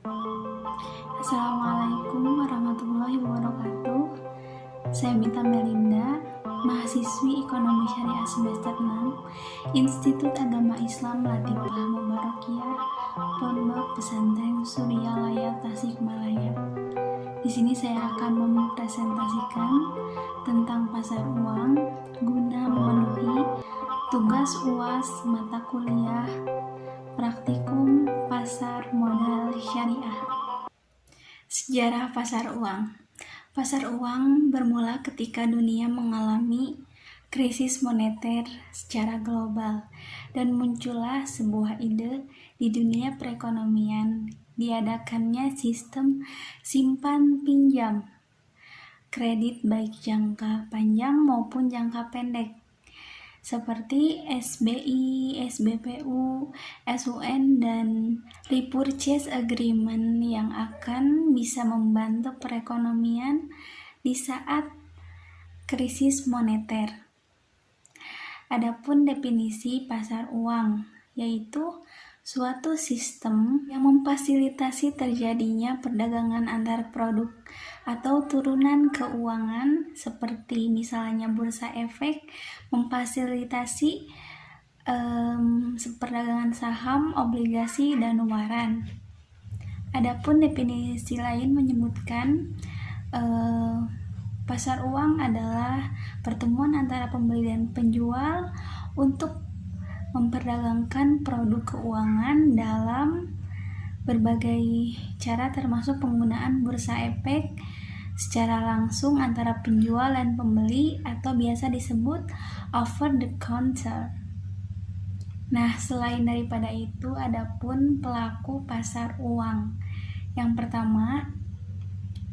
Assalamualaikum warahmatullahi wabarakatuh. Saya Mita Melinda, mahasiswi Ekonomi Syariah semester 6, Institut Agama Islam Latifah Mubarakiyah, Pondok Pesantren Suryalaya Tasikmalaya. Di sini saya akan mempresentasikan tentang pasar uang guna memenuhi tugas UAS mata kuliah praktikum pasar modal syariah. Sejarah pasar uang. Pasar uang bermula ketika dunia mengalami krisis moneter secara global dan muncullah sebuah ide di dunia perekonomian, diadakannya sistem simpan pinjam kredit baik jangka panjang maupun jangka pendek seperti SBI, SBPU, SUN, dan repurchase agreement yang akan bisa membantu perekonomian di saat krisis moneter. Adapun definisi pasar uang, yaitu suatu sistem yang memfasilitasi terjadinya perdagangan antar produk atau turunan keuangan seperti misalnya bursa efek memfasilitasi perdagangan saham, obligasi, dan waran. Adapun definisi lain menyebutkan pasar uang adalah pertemuan antara pembeli dan penjual untuk memperdagangkan produk keuangan dalam berbagai cara termasuk penggunaan bursa efek secara langsung antara penjual dan pembeli atau biasa disebut over the counter. Nah, selain daripada itu adapun pelaku pasar uang. Yang pertama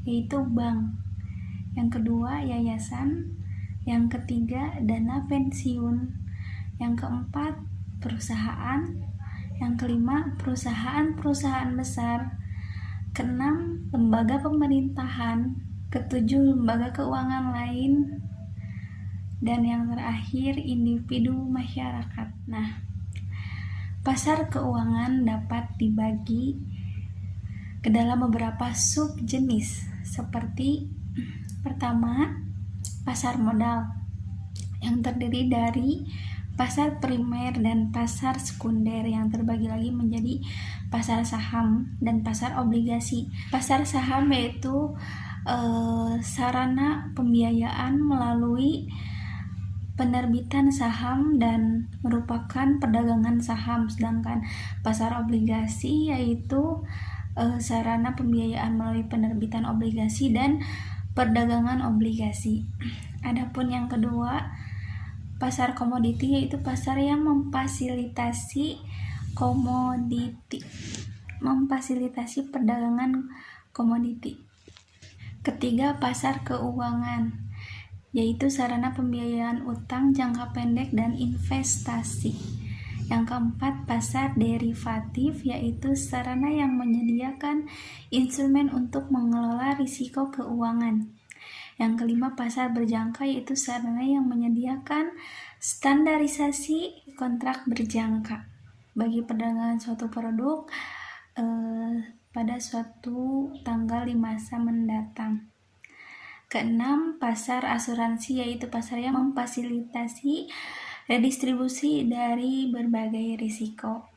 yaitu bank, yang kedua yayasan, yang ketiga dana pensiun, yang keempat perusahaan, yang kelima perusahaan-perusahaan besar, keenam lembaga pemerintahan, ketujuh lembaga keuangan lain, dan yang terakhir individu masyarakat. Nah, pasar keuangan dapat dibagi ke dalam beberapa subjenis seperti pertama, pasar modal yang terdiri dari pasar primer dan pasar sekunder yang terbagi lagi menjadi pasar saham dan pasar obligasi. Pasar saham yaitu sarana pembiayaan melalui penerbitan saham dan merupakan perdagangan saham, sedangkan pasar obligasi yaitu sarana pembiayaan melalui penerbitan obligasi dan perdagangan obligasi. Adapun yang kedua, pasar komoditi yaitu pasar yang memfasilitasi perdagangan komoditi. Ketiga, pasar keuangan yaitu sarana pembiayaan utang jangka pendek dan investasi. Yang keempat, pasar derivatif yaitu sarana yang menyediakan instrumen untuk mengelola risiko keuangan. Yang kelima, pasar berjangka yaitu sarana yang menyediakan standarisasi kontrak berjangka bagi perdagangan suatu produk pada suatu tanggal di masa mendatang. Keenam, pasar asuransi yaitu pasar yang memfasilitasi redistribusi dari berbagai risiko.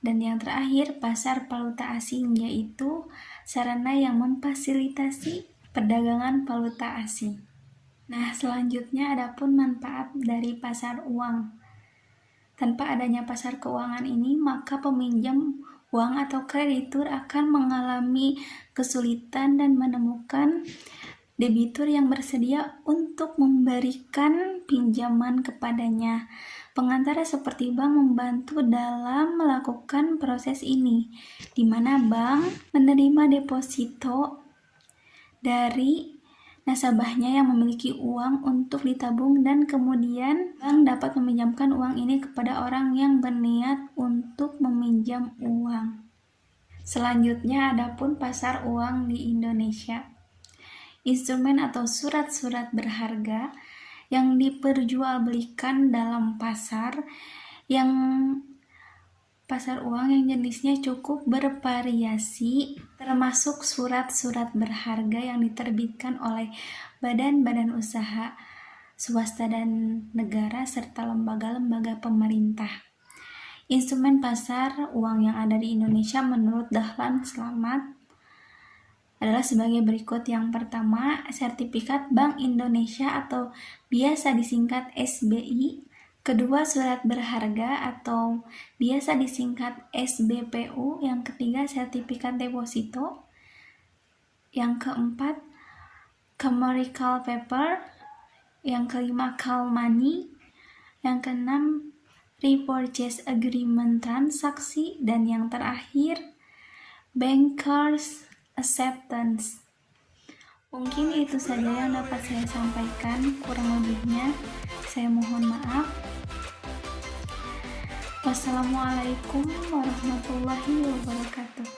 Dan yang terakhir, pasar valuta asing yaitu sarana yang memfasilitasi perdagangan valuta asing. Nah, selanjutnya adapun manfaat dari pasar uang. Tanpa adanya pasar keuangan ini, maka peminjam uang atau kreditur akan mengalami kesulitan dan menemukan debitur yang bersedia untuk memberikan pinjaman kepadanya. Pengantara seperti bank membantu dalam melakukan proses ini, di mana bank menerima deposito dari nasabahnya yang memiliki uang untuk ditabung dan kemudian bank dapat meminjamkan uang ini kepada orang yang berniat untuk meminjam uang. Selanjutnya adapun pasar uang di Indonesia. Instrumen atau surat-surat berharga yang diperjualbelikan dalam pasar yang pasar uang yang jenisnya cukup bervariasi, termasuk surat-surat berharga yang diterbitkan oleh badan-badan usaha, swasta dan negara, serta lembaga-lembaga pemerintah. Instrumen pasar uang yang ada di Indonesia menurut Dahlan Slamet adalah sebagai berikut. Yang pertama, sertifikat Bank Indonesia atau biasa disingkat SBI. Kedua, surat berharga atau biasa disingkat SBPU. Yang ketiga, sertifikat deposito. Yang keempat, commercial paper. Yang kelima, call money. Yang keenam, repurchase agreement transaksi. Dan yang terakhir, bankers acceptance. Mungkin itu saja yang dapat saya sampaikan, kurang lebihnya saya mohon maaf. Wassalamualaikum warahmatullahi wabarakatuh.